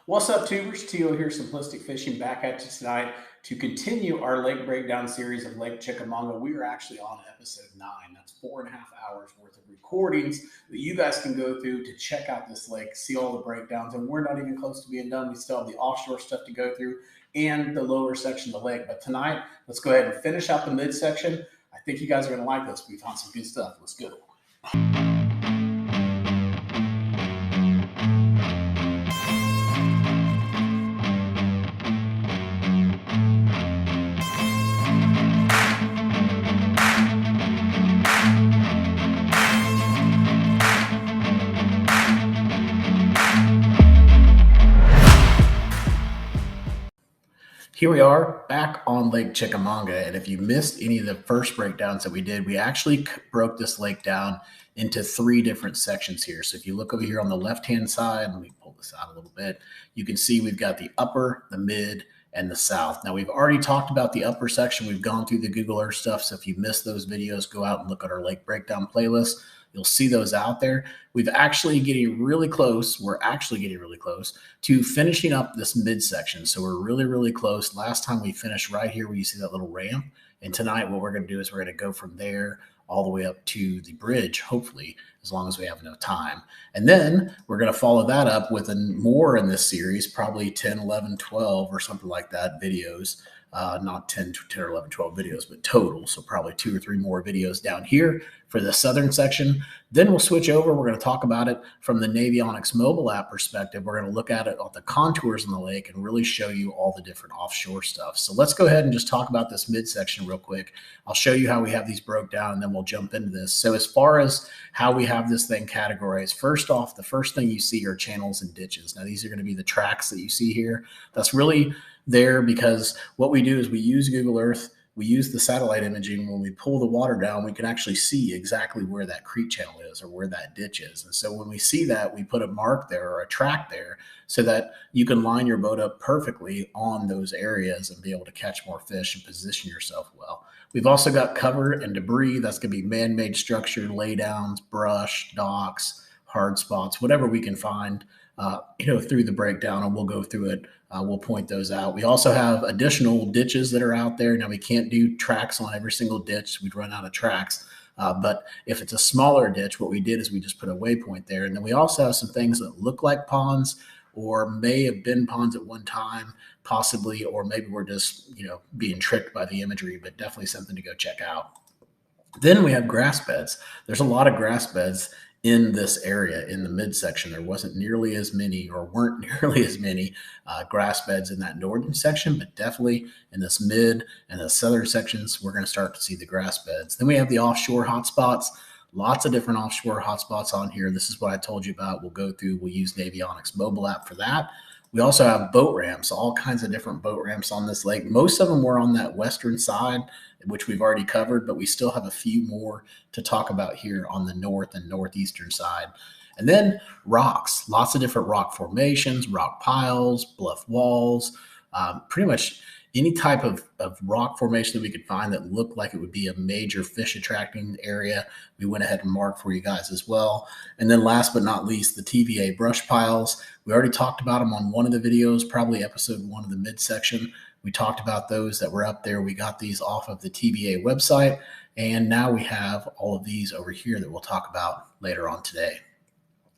What's up, tubers? Tio here, Simplistic Fishing, back at you tonight to continue our lake breakdown series of Lake Chickamauga. We are actually on episode 9. That's 4.5 hours worth of recordings that you guys can go through to check out this lake, see all the breakdowns. And we're not even close to being done. We still have the offshore stuff to go through and the lower section of the lake. But tonight, let's go ahead and finish out the midsection. I think you guys are going to like this. We found some good stuff. Let's go. Here we are back on Lake Chickamauga, and if you missed any of the first breakdowns that we did, we actually broke this lake down into 3 different sections here. So if you look over here on the left-hand side, let me pull this out a little bit, you can see we've got the upper, the mid, and the south. Now, we've already talked about the upper section. We've gone through the Google Earth stuff, so if you missed those videos, go out and look at our lake breakdown playlist. You'll see those out there. We're actually getting really close to finishing up this midsection. So we're really close. Last time we finished right here where you see that little ramp. And tonight what we're going to do is we're going to go from there all the way up to the bridge, hopefully, as long as we have enough time. And then we're going to follow that up with more in this series, probably 10, 11, 12 or something like that videos. Not 10 or 11, 12 videos, but total. So probably 2 or 3 more videos down here for the southern section. Then we'll switch over. We're going to talk about it from the Navionics mobile app perspective. We're going to look at it on the contours in the lake and really show you all the different offshore stuff. So let's go ahead and just talk about this midsection real quick. I'll show you how we have these broke down, and then we'll jump into this. So as far as how we have this thing categorized, first off, the first thing you see are channels and ditches. Now, these are going to be the tracks that you see here. That's really there because what we do is we use Google Earth, we use the satellite imaging. When we pull the water down, we can actually see exactly where that creek channel is or where that ditch is. And so when we see that, we put a mark there or a track there so that you can line your boat up perfectly on those areas and be able to catch more fish and position yourself well. We've also got cover and debris. That's going to be man-made structure, laydowns, brush, docks, hard spots, whatever we can find through the breakdown, and we'll go through it. We'll point those out. We also have additional ditches that are out there. Now, we can't do tracks on every single ditch. We'd run out of tracks. But if it's a smaller ditch, what we did is we just put a waypoint there. And then we also have some things that look like ponds or may have been ponds at one time, possibly, or maybe we're just, being tricked by the imagery, but definitely something to go check out. Then we have grass beds. There's a lot of grass beds in this area in the midsection. There weren't nearly as many grass beds in that northern section, but definitely in this mid and the southern sections, we're going to start to see the grass beds. Then we have the offshore hotspots. Lots of different offshore hotspots on here. This is what I told you about. We'll use Navionics mobile app for that. We also have boat ramps, all kinds of different boat ramps on this lake. Most of them were on that western side, which we've already covered, but we still have a few more to talk about here on the north and northeastern side. And then rocks, lots of different rock formations, rock piles, bluff walls, pretty much any type of rock formation that we could find that looked like it would be a major fish attracting area. We went ahead and marked for you guys as well. And then last but not least, the TVA brush piles. We already talked about them on one of the videos, probably episode 1 of the midsection. We talked about those that were up there. We got these off of the TVA website. And now we have all of these over here that we'll talk about later on today.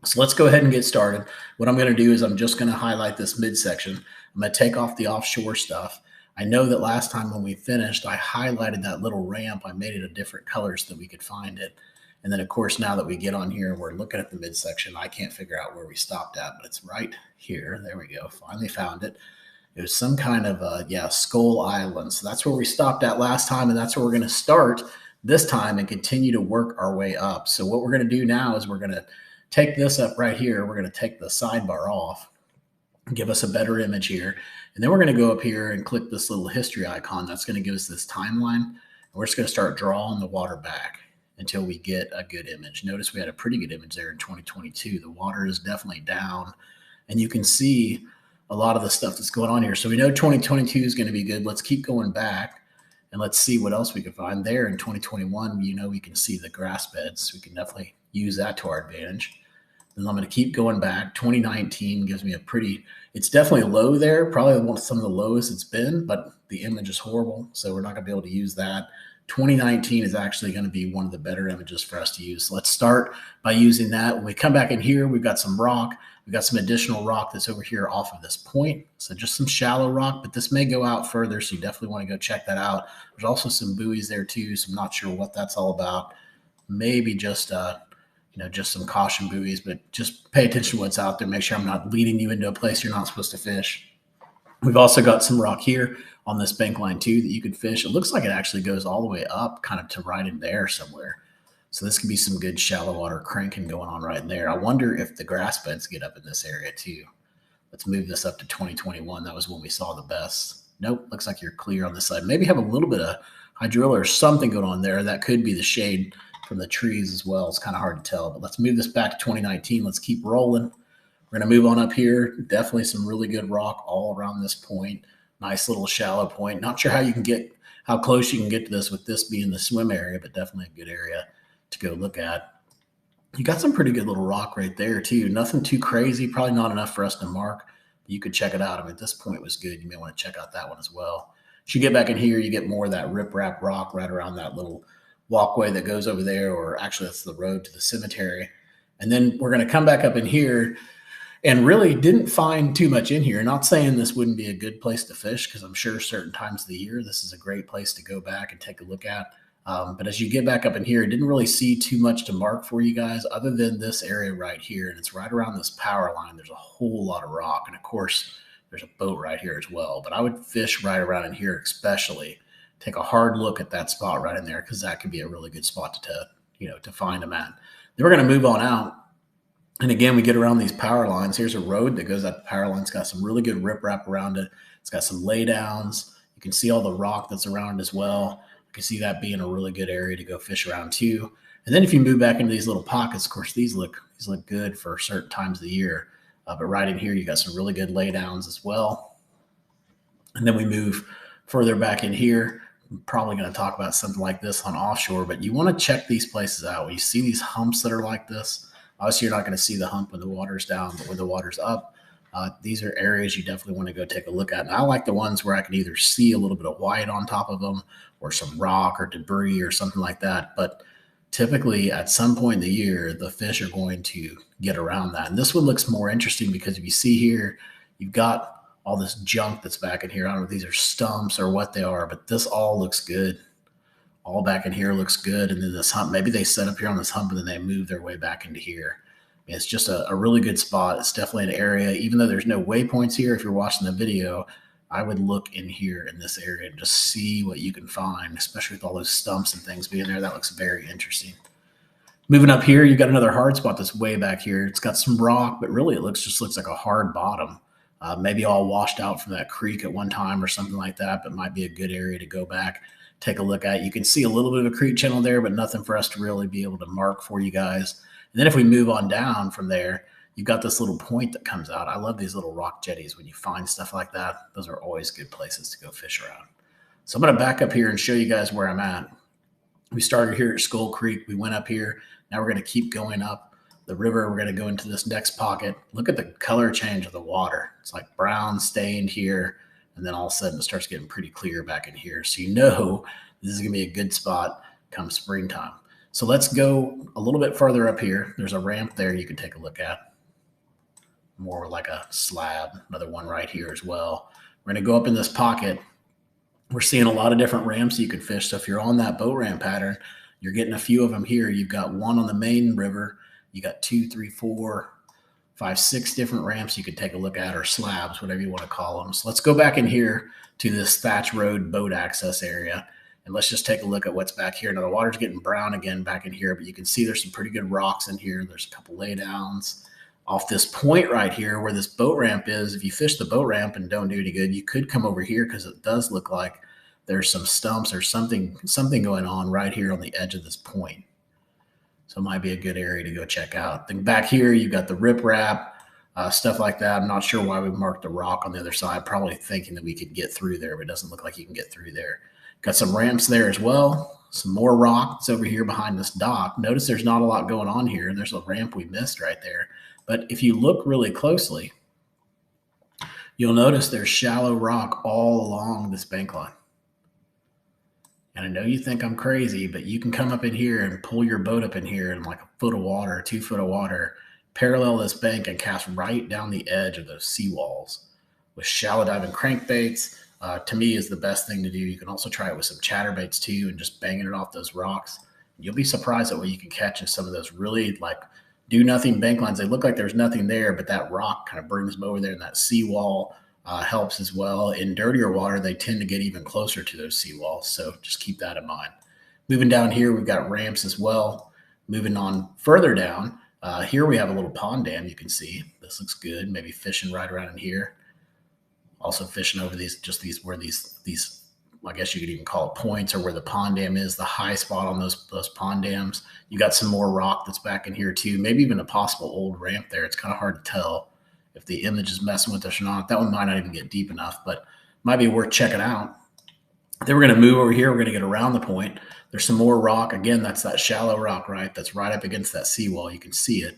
So let's go ahead and get started. What I'm going to do is I'm just going to highlight this midsection. I'm going to take off the offshore stuff. I know that last time when we finished, I highlighted that little ramp. I made it a different color so that we could find it. And then, of course, now that we get on here and we're looking at the midsection, I can't figure out where we stopped at, but it's right here. There we go. Finally found it. It was some kind of, Skull Island. So that's where we stopped at last time, and that's where we're going to start this time and continue to work our way up. So what we're going to do now is we're going to take this up right here. We're going to take the sidebar off, give us a better image here. And then we're going to go up here and click this little history icon. That's going to give us this timeline. And we're just going to start drawing the water back until we get a good image. Notice we had a pretty good image there in 2022. The water is definitely down, and you can see a lot of the stuff that's going on here. So we know 2022 is going to be good. Let's keep going back and let's see what else we can find there in 2021. We can see the grass beds. We can definitely use that to our advantage. Then I'm going to keep going back. 2019 gives me a pretty, it's definitely low there, probably some of the lowest it's been, but the image is horrible, so we're not going to be able to use that. 2019 is actually going to be one of the better images for us to use. So let's start by using that. When we come back in here, we've got some rock. We've got some additional rock that's over here off of this point. So just some shallow rock, but this may go out further, so you definitely want to go check that out. There's also some buoys there too, so I'm not sure what that's all about. Maybe just just some caution buoys, but just pay attention to what's out there. Make sure I'm not leading you into a place you're not supposed to fish. We've also got some rock here on this bank line too that you could fish. It looks like it actually goes all the way up kind of to right in there somewhere. So this could be some good shallow water cranking going on right in there. I wonder if the grass beds get up in this area too. Let's move this up to 2021. That was when we saw the best. Nope, looks like you're clear on this side. Maybe have a little bit of hydrilla or something going on there. That could be the shade from the trees as well. It's kind of hard to tell, but let's move this back to 2019. Let's keep rolling. We're going to move on up here. Definitely some really good rock all around this point. Nice little shallow point. Not sure how close you can get to this with this being the swim area, but definitely a good area to go look at. You got some pretty good little rock right there too. Nothing too crazy, probably not enough for us to mark. But you could check it out. I mean, this point was good. You may want to check out that one as well. As you get back in here, you get more of that riprap rock right around that little walkway that goes over there, or actually that's the road to the cemetery. And then we're going to come back up in here and really didn't find too much in here. Not saying this wouldn't be a good place to fish, because I'm sure certain times of the year, this is a great place to go back and take a look at. But as you get back up in here, didn't really see too much to mark for you guys other than this area right here. And it's right around this power line. There's a whole lot of rock. And of course, there's a boat right here as well. But I would fish right around in here especially. Take a hard look at that spot right in there, because that could be a really good spot to find them at. Then we're going to move on out. And again, we get around these power lines. Here's a road that goes up the power line. It's got some really good riprap around it. It's got some laydowns. You can see all the rock that's around as well. You can see that being a really good area to go fish around too. And then if you move back into these little pockets, of course, these look good for certain times of the year. But right in here, you got some really good laydowns as well. And then we move further back in here. I'm probably going to talk about something like this on offshore, but you want to check these places out. When you see these humps that are like this, obviously you're not going to see the hump when the water's down, but when the water's up, these are areas you definitely want to go take a look at. And I like the ones where I can either see a little bit of white on top of them or some rock or debris or something like that. But typically at some point in the year, the fish are going to get around that. And this one looks more interesting because if you see here, you've got all this junk that's back in here. I don't know if these are stumps or what they are, but this all looks good. All back in here looks good. And then this hump, maybe they set up here on this hump and then they move their way back into here. It's just a really good spot. It's definitely an area, even though there's no waypoints here, if you're watching the video, I would look in here in this area and just see what you can find, especially with all those stumps and things being there. That looks very interesting. Moving up here, you've got another hard spot that's way back here. It's got some rock, but really it just looks like a hard bottom. Maybe all washed out from that creek at one time or something like that, but might be a good area to go back, take a look at. You can see a little bit of a creek channel there, but nothing for us to really be able to mark for you guys. And then if we move on down from there, you've got this little point that comes out. I love these little rock jetties when you find stuff like that. Those are always good places to go fish around. So I'm going to back up here and show you guys where I'm at. We started here at Skull Creek. We went up here. Now we're going to keep going up the river. We're going to go into this next pocket. Look at the color change of the water. It's like brown stained here. And then all of a sudden it starts getting pretty clear back in here. So you know this is going to be a good spot come springtime. So let's go a little bit further up here. There's a ramp there you can take a look at. More like a slab. Another one right here as well. We're going to go up in this pocket. We're seeing a lot of different ramps you can fish. So if you're on that boat ramp pattern, you're getting a few of them here. You've got one on the main river. You got 2, 3, 4, 5, 6 different ramps you could take a look at, or slabs, whatever you want to call them. So let's go back in here to this Thatch Road boat access area. And let's just take a look at what's back here. Now the water's getting brown again back in here, but you can see there's some pretty good rocks in here. There's a couple laydowns. Off this point right here where this boat ramp is, if you fish the boat ramp and don't do any good, you could come over here because it does look like there's some stumps or something going on right here on the edge of this point. So it might be a good area to go check out. Then back here, you've got the riprap, stuff like that. I'm not sure why we marked the rock on the other side, probably thinking that we could get through there, but it doesn't look like you can get through there. Got some ramps there as well. some more rocks over here behind this dock. Notice there's not a lot going on here. There's a ramp we missed right there. But if you look really closely, you'll notice there's shallow rock all along this bank line. And I know you think I'm crazy, but you can come up in here and pull your boat up in here in like a foot of water, 2 foot of water, parallel this bank and cast right down the edge of those seawalls with shallow diving crankbaits. To me is the best thing to do. You can also try it with some chatterbaits too and just banging it off those rocks. You'll be surprised at what you can catch in some of those really like do nothing bank lines. They look like there's nothing there, but that rock kind of brings them over there, and that seawall helps as well. In dirtier water, they tend to get even closer to those seawalls, so just keep that in mind. Moving down here, we've got ramps as well. Moving on further down, here we have a little pond dam you can see. This looks good, maybe fishing right around in here. Also fishing over these I guess you could even call it points, or where the pond dam is, the high spot on those pond dams. You got some more rock that's back in here too, maybe even a possible old ramp there. It's kind of hard to tell if the image is messing with us or not. That one might not even get deep enough, but might be worth checking out. Then we're going to move over here. We're going to get around the point. There's some more rock. Again, that's that shallow rock, right? That's right up against that seawall. You can see it.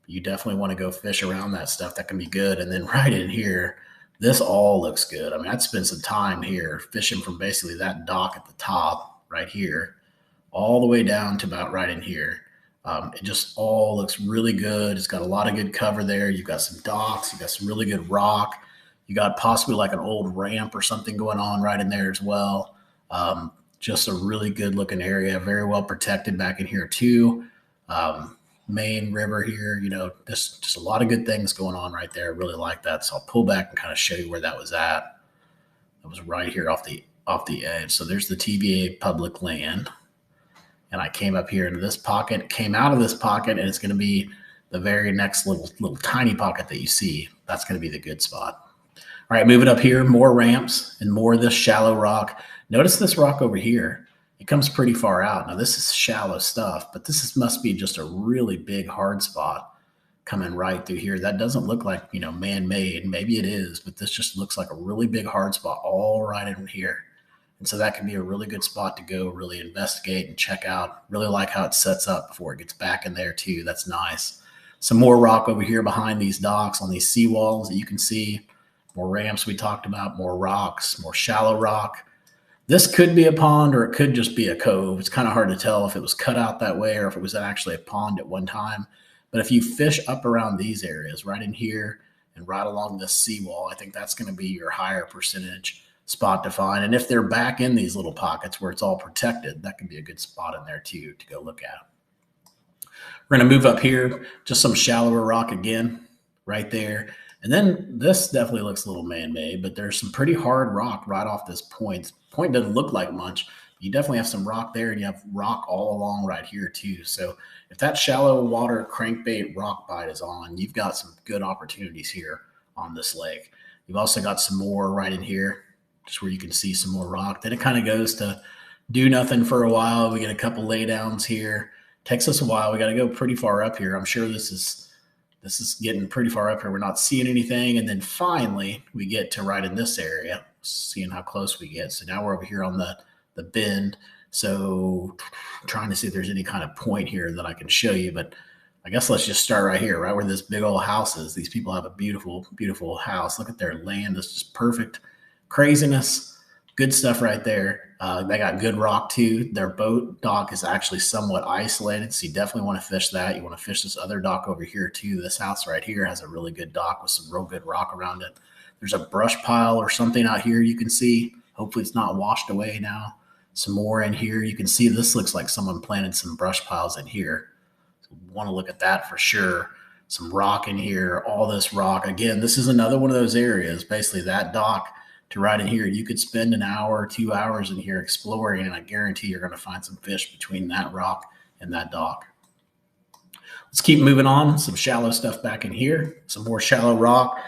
You definitely want to go fish around that stuff. That can be good. And then right in here, this all looks good. I mean, I'd spend some time here fishing from basically that dock at the top right here all the way down to about right in here. It just all looks really good. It's got a lot of good cover there. You've got some docks. You've got some really good rock. You got possibly like an old ramp or something going on right in there as well. Just a really good looking area. Very well protected back in here too. Main river here, just a lot of good things going on right there. I really like that. So I'll pull back and kind of show you where that was at. That was right here off the edge. So there's the TVA public land. And I came up here into this pocket, came out of this pocket, and it's going to be the very next little tiny pocket that you see. That's going to be the good spot. All right, moving up here, more ramps and more of this shallow rock. Notice this rock over here. It comes pretty far out. Now, this is shallow stuff, but this must be just a really big hard spot coming right through here. That doesn't look like, man-made. Maybe it is, but this just looks like a really big hard spot all right in here. And so that can be a really good spot to go really investigate and check out. Really like how it sets up before it gets back in there too. That's nice. Some more rock over here behind these docks on these seawalls that you can see. More ramps we talked about, more rocks, more shallow rock. This could be a pond or it could just be a cove. It's kind of hard to tell if it was cut out that way or if it was actually a pond at one time. But if you fish up around these areas, right in here and right along this seawall, I think that's going to be your higher percentage spot to find. And if they're back in these little pockets where it's all protected, that can be a good spot in there too to go look at. We're going to move up here, just some shallower rock again, right there. And then this definitely looks a little man-made, but there's some pretty hard rock right off this point. Point doesn't look like much. You definitely have some rock there, and you have rock all along right here too. So if that shallow water crankbait rock bite is on, you've got some good opportunities here on this lake. You've also got some more right in here, just where you can see some more rock. Then it kind of goes to do nothing for a while. We get a couple laydowns here. Takes us a while. We got to go pretty far up here. I'm sure this is getting pretty far up here. We're not seeing anything. And then finally we get to right in this area, seeing how close we get. So now we're over here on the bend. So trying to see if there's any kind of point here that I can show you, but I guess let's just start right here, right where this big old house is. These people have a beautiful, beautiful house. Look at their land. It's just perfect. Craziness. Good stuff right there. They got good rock too. Their boat dock is actually somewhat isolated, so you definitely want to fish that. You want to fish this other dock over here too. This house right here has a really good dock with some real good rock around it. There's a brush pile or something out here you can see. Hopefully it's not washed away now. Some more in here. You can see this looks like someone planted some brush piles in here. So want to look at that for sure. Some rock in here, all this rock. Again, this is another one of those areas, basically that dock to right in here. You could spend an hour or 2 hours in here exploring, and I guarantee you're going to find some fish between that rock and that dock. Let's keep moving on. Some shallow stuff back in here. Some more shallow rock.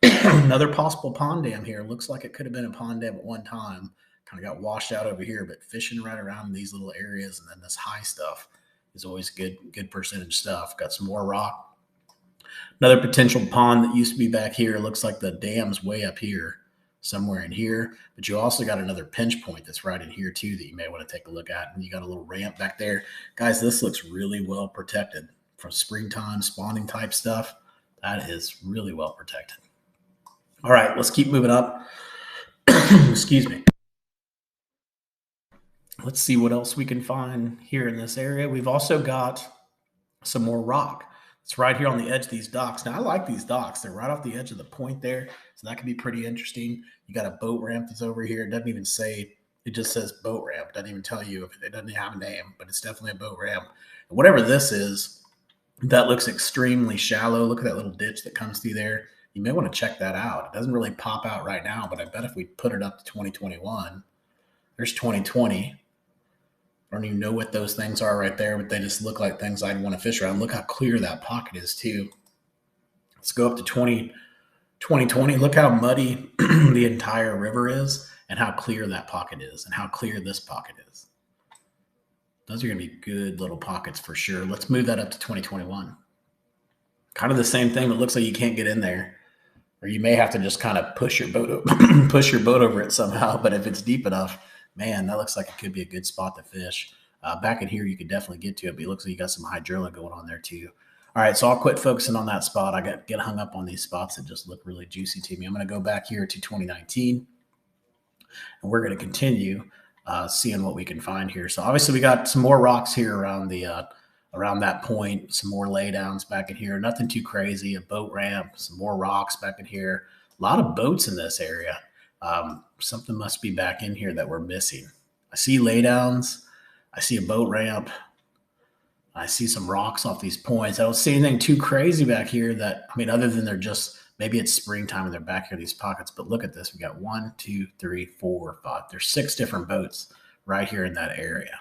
Another possible pond dam here. Looks like it could have been a pond dam at one time. Kind of got washed out over here, but fishing right around these little areas and then this high stuff is always good percentage stuff. Got some more rock. Another potential pond that used to be back here. Looks like the dam's way up here. somewhere in here, but you also got another pinch point that's right in here too that you may want to take a look at. And you got a little ramp back there. Guys, this looks really well protected from springtime spawning type stuff. That is really well protected. All right, let's keep moving up. Excuse me. Let's see what else we can find here in this area. We've also got some more rock. It's right here on the edge of these docks. Now, I like these docks. They're right off the edge of the point there, so that could be pretty interesting. You got a boat ramp that's over here. It doesn't even say, it just says boat ramp. It doesn't even tell you if it doesn't have a name, but it's definitely a boat ramp. And whatever this is, that looks extremely shallow. Look at that little ditch that comes through there. You may want to check that out. It doesn't really pop out right now, but I bet if we put it up to 2021, there's 2020. I don't even know what those things are right there, but they just look like things I'd want to fish around. Look how clear that pocket is too. Let's go up to 2020. Look how muddy the entire river is and how clear that pocket is and how clear this pocket is. Those are going to be good little pockets for sure. Let's move that up to 2021. Kind of the same thing, but it looks like you can't get in there. Or you may have to just kind of push your boat over it somehow. But if it's deep enough, man, that looks like it could be a good spot to fish. Back in here, you could definitely get to it, but it looks like you got some hydrilla going on there too. All right, so I'll quit focusing on that spot. I get hung up on these spots that just look really juicy to me. I'm going to go back here to 2019, and we're going to continue seeing what we can find here. So obviously, we got some more rocks here around the around that point, some more laydowns back in here. Nothing too crazy. A boat ramp, some more rocks back in here. A lot of boats in this area. Something must be back in here that we're missing. I see laydowns. I see a boat ramp. I see some rocks off these points. I don't see anything too crazy back here that, I mean, other than they're just, maybe it's springtime and they're back here, these pockets. But look at this. We got 1, 2, 3, 4, 5. There's 6 different boats right here in that area.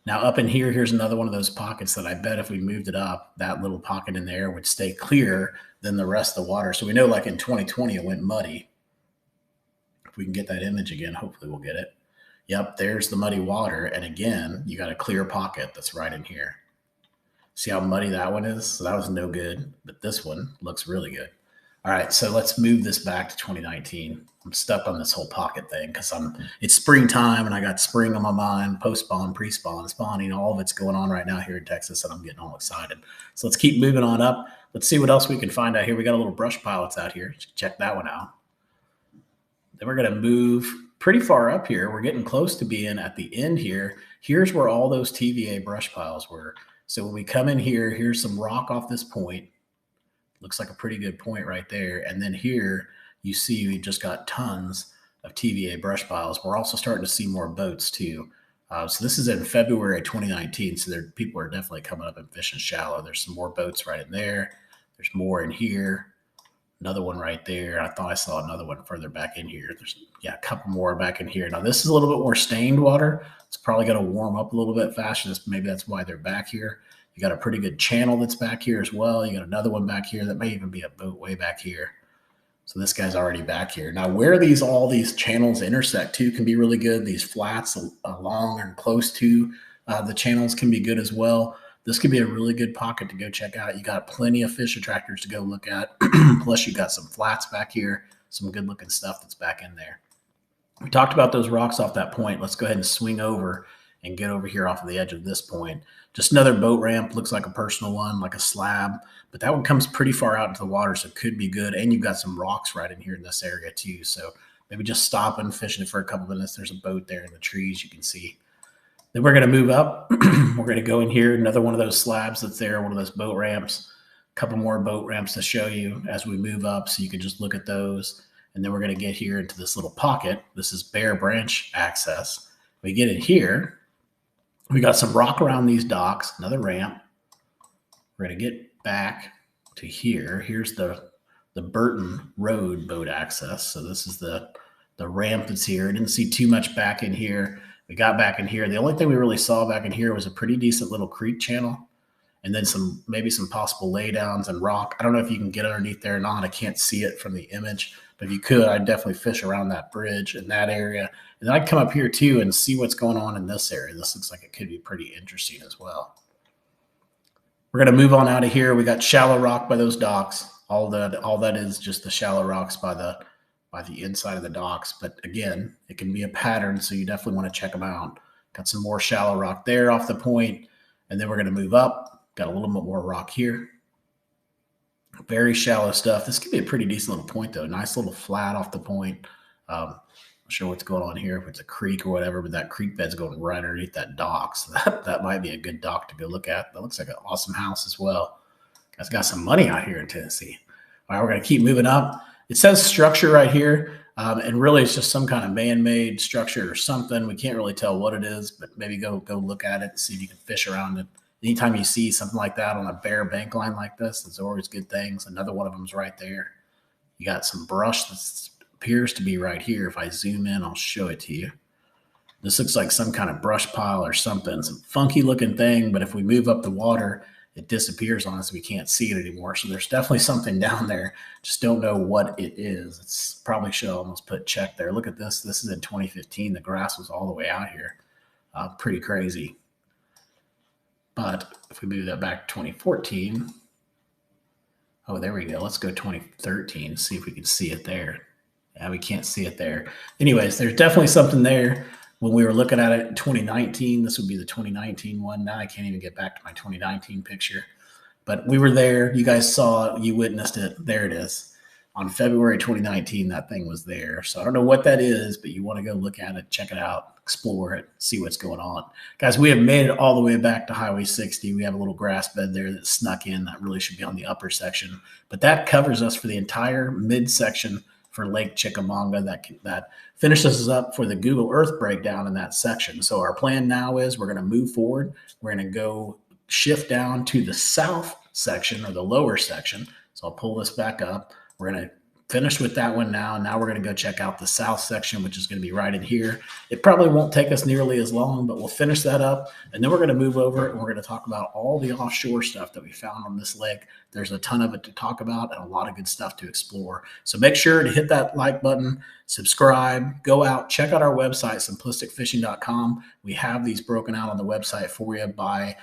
Now up in here, here's another one of those pockets that I bet if we moved it up, that little pocket in there would stay clear than the rest of the water. So we know like in 2020, it went muddy. If we can get that image again, hopefully we'll get it. Yep, there's the muddy water. And again, you got a clear pocket that's right in here. See how muddy that one is? So that was no good, but this one looks really good. All right, so let's move this back to 2019. I'm stuck on this whole pocket thing because it's springtime and I got spring on my mind, post-spawn, pre-spawn, spawning, all of it's going on right now here in Texas, and I'm getting all excited. So let's keep moving on up. Let's see what else we can find out here. We got a little brush pile that's out here. Check that one out. Then we're going to move pretty far up here. We're getting close to being at the end here. Here's where all those TVA brush piles were. So when we come in here, here's some rock off this point. Looks like a pretty good point right there. And then here you see we just got tons of TVA brush piles. We're also starting to see more boats too. So this is in February 2019. So people are definitely coming up and fishing shallow. There's some more boats right in there. There's more in here. Another one right there. I thought I saw another one further back in here. There's a couple more back in here. Now this is a little bit more stained water. It's probably going to warm up a little bit faster. Maybe that's why they're back here. You got a pretty good channel that's back here as well. You got another one back here that may even be a boat way back here. So this guy's already back here. Now where all these channels intersect too can be really good. These flats along and close to the channels can be good as well. This could be a really good pocket to go check out. You got plenty of fish attractors to go look at. Plus you got some flats back here, some good looking stuff that's back in there. We talked about those rocks off that point. Let's go ahead and swing over and get over here off of the edge of this point. Just another boat ramp, looks like a personal one, like a slab, but that one comes pretty far out into the water, so it could be good. And you've got some rocks right in here in this area too. So maybe just stopping, fishing it for a couple minutes. There's a boat there in the trees you can see. Then we're going to move up. We're going to go in here, another one of those slabs that's there, one of those boat ramps. A couple more boat ramps to show you as we move up, so you can just look at those. And then we're going to get here into this little pocket. This is bare branch access. We get in here. We got some rock around these docks, another ramp. We're going to get back to here. Here's the Burton Road boat access. So this is the ramp that's here. I didn't see too much back in here. We got back in here. The only thing we really saw back in here was a pretty decent little creek channel, and then maybe some possible laydowns and rock. I don't know if you can get underneath there or not. I can't see it from the image, but if you could, I'd definitely fish around that bridge in that area. And then I'd come up here too and see what's going on in this area. This looks like it could be pretty interesting as well. We're going to move on out of here. We got shallow rock by those docks. All that is just the shallow rocks by by the inside of the docks. But again, it can be a pattern, so you definitely want to check them out. Got some more shallow rock there off the point, and then we're going to move up. Got a little bit more rock here. Very shallow stuff. This could be a pretty decent little point, though. Nice little flat off the point. Not sure what's going on here, if it's a creek or whatever, but that creek bed's going right underneath that dock. So that might be a good dock to go look at. That looks like an awesome house as well. Guys got some money out here in Tennessee. All right, we're going to keep moving up. It says structure right here, and really it's just some kind of man-made structure or something. We can't really tell what it is, but maybe go look at it and see if you can fish around it. Anytime you see something like that on a bare bank line like this, there's always good things. Another one of them is right there. You got some brush that appears to be right here. If I zoom in, I'll show it to you. This looks like some kind of brush pile or something. Some funky looking thing, but if we move up the water, it disappears on us. We can't see it anymore. So there's definitely something down there. Just don't know what it is. It's probably should almost put check there. Look at this. This is in 2015. The grass was all the way out here. Pretty crazy. But if we move that back to 2014, oh, there we go. Let's go 2013, see if we can see it there. Yeah, we can't see it there. Anyways, there's definitely something there. When we were looking at it in 2019, this would be the 2019 one. Now I can't even get back to my 2019 picture. But we were there. You guys saw it. You witnessed it. There it is. On February 2019, that thing was there. So I don't know what that is, but you want to go look at it, check it out, explore it, see what's going on. Guys, we have made it all the way back to Highway 60. We have a little grass bed there that snuck in. That really should be on the upper section. But that covers us for the entire midsection for Lake Chickamauga. That finishes us up for the Google Earth breakdown in that section. So our plan now is we're going to move forward. We're going to go shift down to the south section or the lower section. So I'll pull this back up. We're going to finish with that one now. Now we're going to go check out the south section, which is going to be right in here. It probably won't take us nearly as long, but we'll finish that up. And then we're going to move over and we're going to talk about all the offshore stuff that we found on this lake. There's a ton of it to talk about and a lot of good stuff to explore. So make sure to hit that like button, subscribe, go out, check out our website, simplisticfishing.com. We have these broken out on the website for you by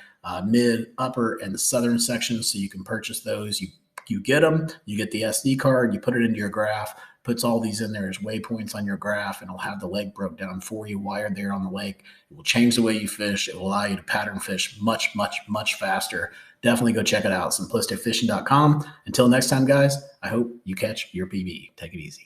mid, upper, and the southern sections, so you can purchase those. You get them, you get the SD card, you put it into your graph, puts all these in there as waypoints on your graph, and it'll have the lake broke down for you, wired there on the lake. It will change the way you fish. It will allow you to pattern fish much, much, much faster. Definitely go check it out, simplisticfishing.com. Until next time, guys, I hope you catch your PB. Take it easy.